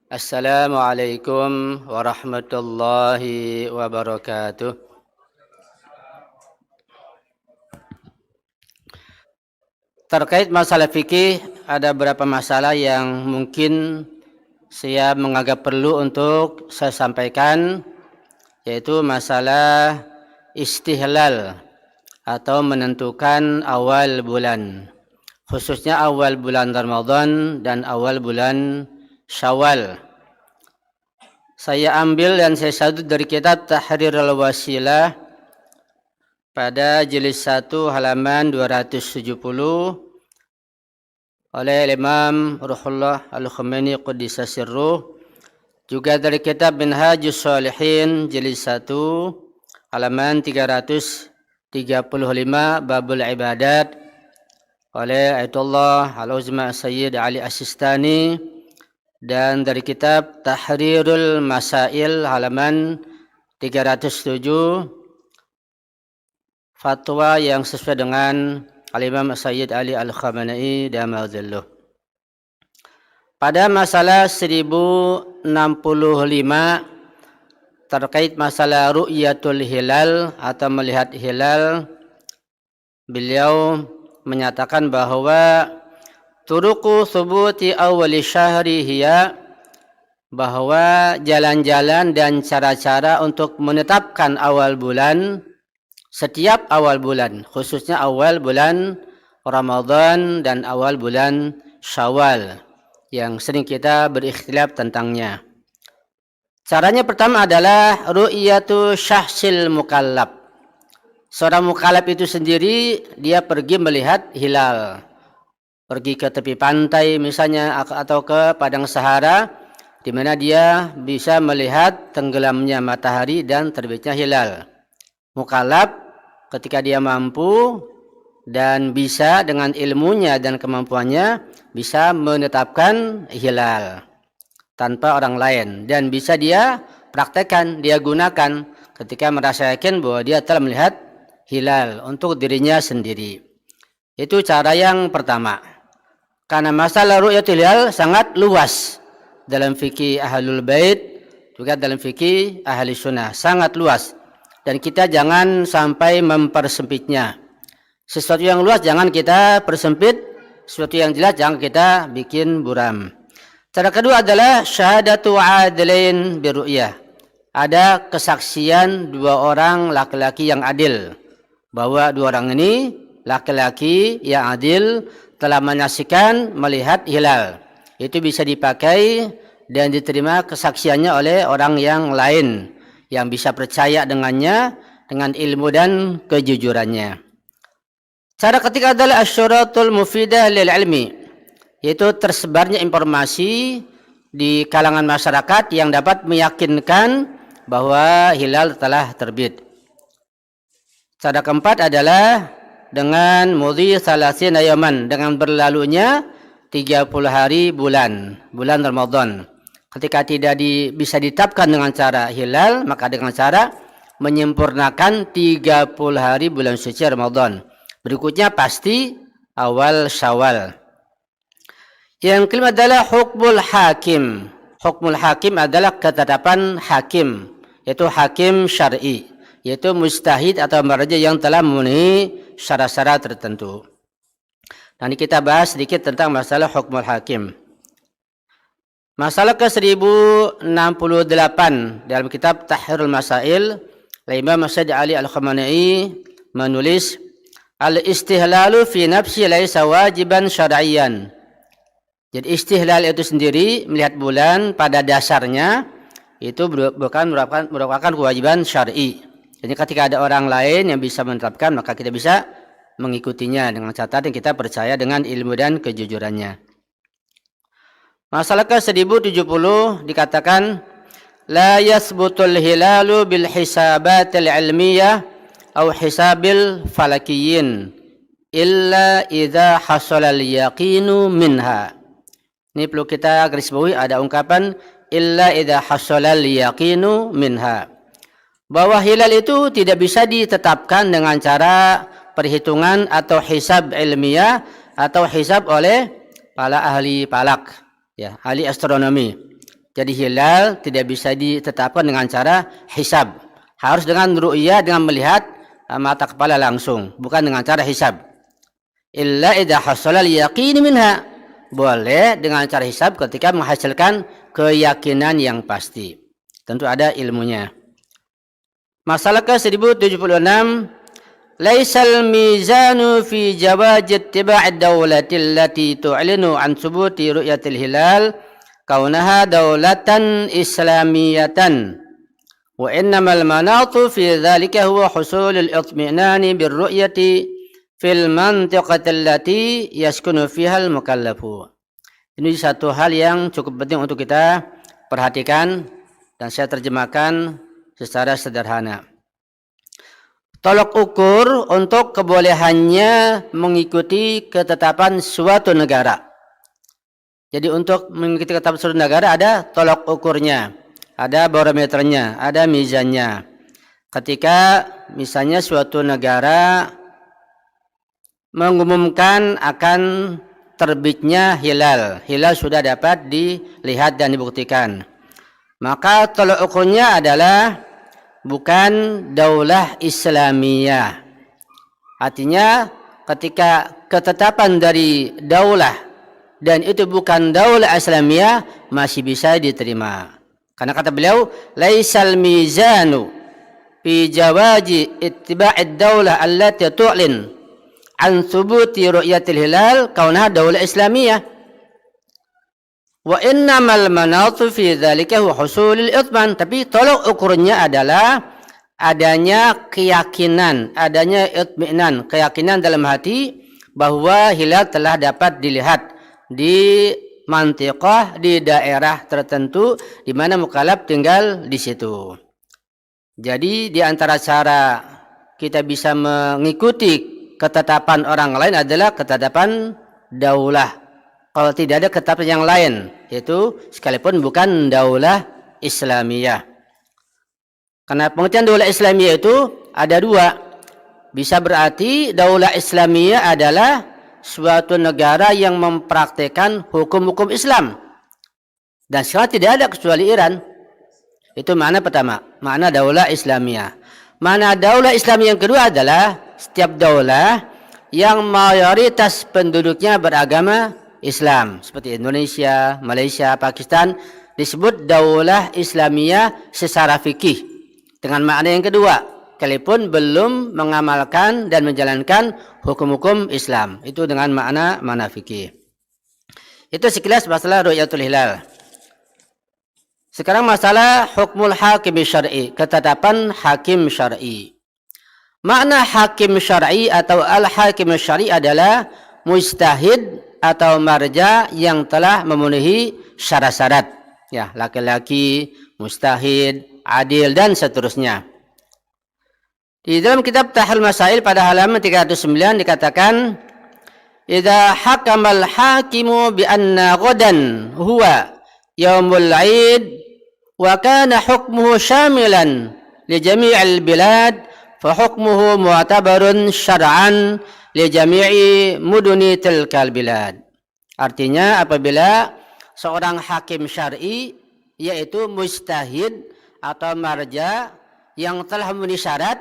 Assalamualaikum warahmatullahi wabarakatuh. Terkait masalah fikih, ada beberapa masalah yang mungkin saya menganggap perlu untuk saya sampaikan, yaitu masalah istihlal atau menentukan awal bulan, khususnya awal bulan Ramadan dan awal bulan Syawal. Saya ambil dan saya sudut dari kitab Tahrirul Wasilah pada jilid 1 halaman 270 oleh Imam Ruhullah Al-Khumaini Quddisa Sirruh, juga dari kitab Minhajus Shalihin jilid 1 halaman 335 Babul Ibadat oleh Ayatullah Al-Uzma Sayyid Ali As-Sistani, dan dari kitab Tahrirul Masail halaman 307 fatwa yang sesuai dengan Al-Imam Sayyid Ali Al-Khamenei Damadilluh. Pada masalah 1065 terkait masalah ru'yatul hilal atau melihat hilal, beliau menyatakan bahwa turuqu thubuti awali syahri hiya, bahwa jalan-jalan dan cara-cara untuk menetapkan awal bulan, setiap awal bulan, khususnya awal bulan Ramadan dan awal bulan Syawal yang sering kita berikhtilaf tentangnya. Caranya pertama adalah ru'yatu syahsil mukallab. Seorang mukallab itu sendiri dia pergi melihat hilal, pergi ke tepi pantai misalnya atau ke padang sahara, di mana dia bisa melihat tenggelamnya matahari dan terbitnya hilal. Mukallaf ketika dia mampu dan bisa dengan ilmunya dan kemampuannya bisa menetapkan hilal tanpa orang lain, dan bisa dia praktekkan, dia gunakan ketika merasa yakin bahwa dia telah melihat hilal untuk dirinya sendiri. Itu cara yang pertama. Karena masalah ru'yatul hilal sangat luas dalam fikih Ahlul Bait, juga dalam fikih Ahli Sunnah, sangat luas. Dan kita jangan sampai mempersempitnya. Sesuatu yang luas jangan kita persempit, sesuatu yang jelas jangan kita bikin buram. Cara kedua adalah syahadatu adlain biru'yah. Ada kesaksian dua orang laki-laki yang adil, bahwa dua orang ini laki-laki yang adil telah menyaksikan melihat hilal. Itu bisa dipakai dan diterima kesaksiannya oleh orang yang lain yang bisa percaya dengannya dengan ilmu dan kejujurannya. Cara ketiga adalah asyuratul mufidah lil ilmi, yaitu tersebarnya informasi di kalangan masyarakat yang dapat meyakinkan bahwa hilal telah terbit. Cara keempat adalah dengan mudhi salasina yaman, dengan berlalunya 30 hari bulan Ramadan. Ketika tidak bisa ditetapkan dengan cara hilal, maka dengan cara menyempurnakan 30 hari bulan suci Ramadan. Berikutnya pasti awal Syawal. Yang kelima adalah hukmul hakim. Hukmul hakim adalah ketetapan hakim, yaitu hakim syar'i, yaitu mujtahid atau marja yang telah memenuhi syarat-syarat tertentu. Nanti kita bahas sedikit tentang masalah hukmul hakim. Masalah ke-1068 dalam kitab Tahrirul Masail, Imam Sayyid Ali Al-Khamenei menulis, al-istihlalu fi nafsi laisa wajiban syar'iyyan. Jadi istihlal itu sendiri, melihat bulan pada dasarnya itu bukan merupakan kewajiban syar'i. Jadi ketika ada orang lain yang bisa menetapkan, maka kita bisa mengikutinya dengan catatan kita percaya dengan ilmu dan kejujurannya. Masalah ke-1070 dikatakan, la yasbutul hilalu bil hisabatil ilmiyah atau hisabil falakiyyin illa idza hasala al yaqinu minha. Ini perlu kita garis bawahi, ada ungkapan illa idza hasala al yaqinu minha, bahwa hilal itu tidak bisa ditetapkan dengan cara perhitungan atau hisab ilmiah atau hisab oleh para ahli falak, ya, ahli astronomi. Jadi hilal tidak bisa ditetapkan dengan cara hisab. Harus dengan ru'yah, dengan melihat mata kepala langsung, bukan dengan cara hisab. Illa idza hasala al-yaqin minha. Boleh dengan cara hisab ketika menghasilkan keyakinan yang pasti. Tentu ada ilmunya. Masalah ke-1076, laisal mizanu fi jawaz ittiba' ad-dawlati allati tu'linu an thubuti ru'yatil hilal kaunaha dawlatan islamiyatan wa innamal manatu fi dhalika huwa husulul itmi'nani birru'yati fil mantiqati allati yaskunu fiha al-mukallafu. Ini satu hal yang cukup penting untuk kita perhatikan dan saya terjemahkan secara sederhana. Tolok ukur untuk kebolehannya mengikuti ketetapan suatu negara. Jadi untuk mengikuti ketetapan suatu negara ada tolok ukurnya, ada barometernya, ada mizannya. Ketika misalnya suatu negara mengumumkan akan terbitnya hilal, hilal sudah dapat dilihat dan dibuktikan, maka tolok ukurnya adalah bukan daulah Islamiyah. Artinya ketika ketetapan dari daulah dan itu bukan daulah Islamiyah masih bisa diterima. Karena kata beliau, laisal mizanu fi jawazi ittiba'id daulah allati tu'lin an thubuti ru'yatil hilal kaunaha daulah Islamiyah. Wa innamal manatu fi dzalika huwa husulul itman. Tapi tolok ukurnya adalah adanya keyakinan, adanya itminan, keyakinan dalam hati bahwa hilal telah dapat dilihat di mantiqah, di daerah tertentu di mana mukallaf tinggal di situ. Jadi di antara cara kita bisa mengikuti ketetapan orang lain adalah ketetapan daulah. Kalau tidak ada ketetapan yang lain, yaitu sekalipun bukan daulah Islamiyah. Karena pengertian daulah Islamiyah itu ada dua. Bisa berarti daulah Islamiyah adalah suatu negara yang mempraktikkan hukum-hukum Islam. Dan sekarang tidak ada kecuali Iran. Itu makna pertama, makna daulah Islamiyah. Makna daulah Islamiyah yang kedua adalah setiap daulah yang mayoritas penduduknya beragama Islam. Seperti Indonesia, Malaysia, Pakistan disebut daulah Islamiyah secara fikih. Dengan makna yang kedua, sekalipun belum mengamalkan dan menjalankan hukum-hukum Islam. Itu dengan makna fikih. Itu sekilas masalah ru'yatul hilal. Sekarang masalah hukmul hakim syar'i, ketetapan hakim syar'i. Makna hakim syar'i atau al-hakim syar'i adalah mujtahid atau marja yang telah memenuhi syarat-syarat. Ya, laki-laki, mujtahid, adil dan seterusnya. Di dalam kitab Tahil Masail pada halaman 309 dikatakan, "Idza hakamal hakimu bi anna ghadan huwa yaumul 'id wa kana hukmuhu syamilan li jami'il bilad fa hukmuhu mu'tabarun syar'an li jami'i muduni tilkal bilad." Artinya apabila seorang hakim syar'i yaitu mujtahid atau marja yang telah memenuhi syarat,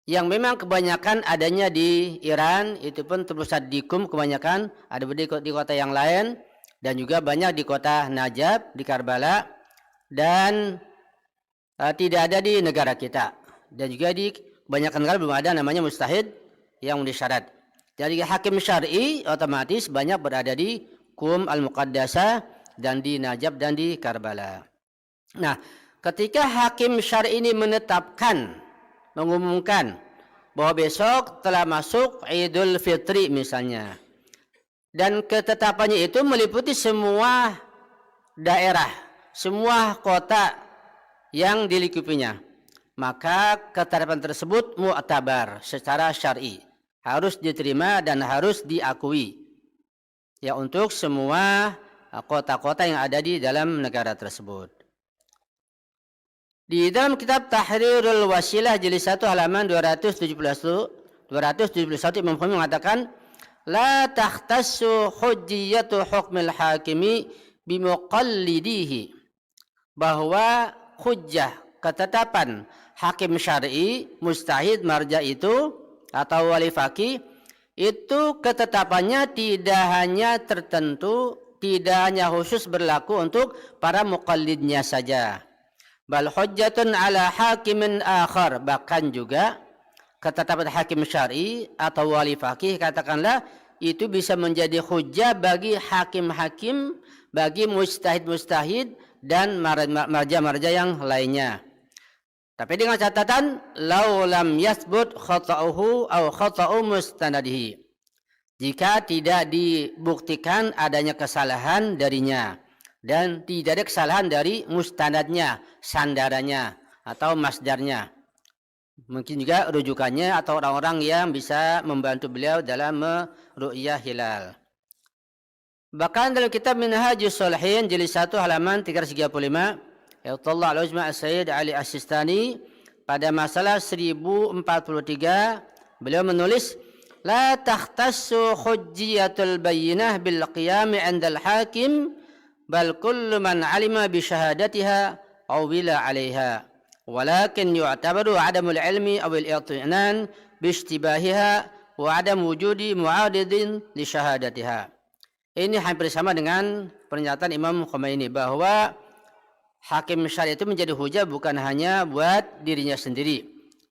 yang memang kebanyakan adanya di Iran, itu pun terpusat di Qum kebanyakan, ada di kota yang lain, dan juga banyak di kota Najaf, di Karbala, dan tidak ada di negara kita. Dan juga di kebanyakan negara belum ada namanya mujtahid yang memenuhi syarat. Jadi hakim syar'i otomatis banyak berada di Qum al-Muqaddasah, dan di Najaf dan di Karbala. Nah, ketika hakim syar'i ini mengumumkan bahwa besok telah masuk Idul Fitri misalnya, dan ketetapannya itu meliputi semua daerah, semua kota yang dilingkupinya, maka ketetapan tersebut mu'tabar secara syar'i, harus diterima dan harus diakui ya untuk semua kota-kota yang ada di dalam negara tersebut. Di dalam kitab Tahrirul Wasilah jilid 1 halaman 271 Imam Khomeini mengatakan, la takhtassu hujjiyatu hukmil hakimi bimuqallidihi, bahwa hujjah, ketetapan hakim syar'i, mujtahid, marja itu atau wali faqih itu ketetapannya tidak hanya tertentu, tidak hanya khusus berlaku untuk para muqallidnya saja. Bal hujjatun ala hakimin akhar, bahkan juga ketetapan hakim syar'i atau wali faqih katakanlah itu bisa menjadi hujjah bagi hakim-hakim, bagi mujtahid-mujtahid dan marja-marja yang lainnya. Tapi dengan catatan lau lam yasbut khata'uhu aw khata'u mustanadihi, jika tidak dibuktikan adanya kesalahan darinya dan tidak ada kesalahan dari mustanadnya, sandarannya atau masdarnya. Mungkin juga rujukannya atau orang-orang yang bisa membantu beliau dalam meru'yah hilal. Bahkan dalam kitab Minhajus Shalihin jilid 1 halaman 335, Ayatullah Al-Ujma' As-Sayyid Ali As-Sistani pada masalah 1043 beliau menulis, la takhtassu hujjiyatul bayyinah bil qiyam 'inda al-hakim bal kullu man 'alima bi syahadatiha aw bila 'alaiha walakin yu'tabaru 'adamul ilmi aw al-i'tinan bi ishtibahiha wa 'adam wujudi mu'adidin li syahadatiha. Ini hampir sama dengan pernyataan Imam Khomeini bahwa hakim syar'i itu menjadi hujah bukan hanya buat dirinya sendiri.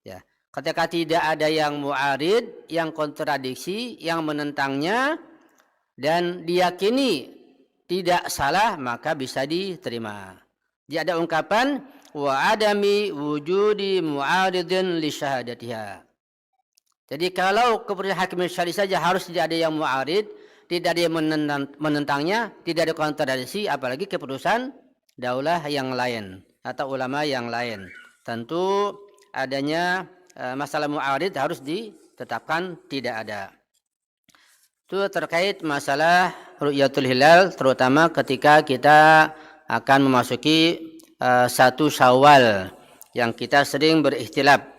Ya, ketika tidak ada yang mu'arid, yang kontradiksi, yang menentangnya dan diyakini tidak salah, maka bisa diterima. Dia ada ungkapan wa adami wujudi mu'aridin li syahadatiha. Jadi kalau keputusan hakim syar'i saja harus tidak ada yang mu'arid, tidak ada yang menentangnya, tidak ada kontradiksi, apalagi keputusan daulah yang lain atau ulama yang lain. Tentu adanya masalah mu'arid harus ditetapkan tidak ada. Itu terkait masalah ru'yatul hilal, terutama ketika kita akan memasuki 1 Syawal yang kita sering berikhtilaf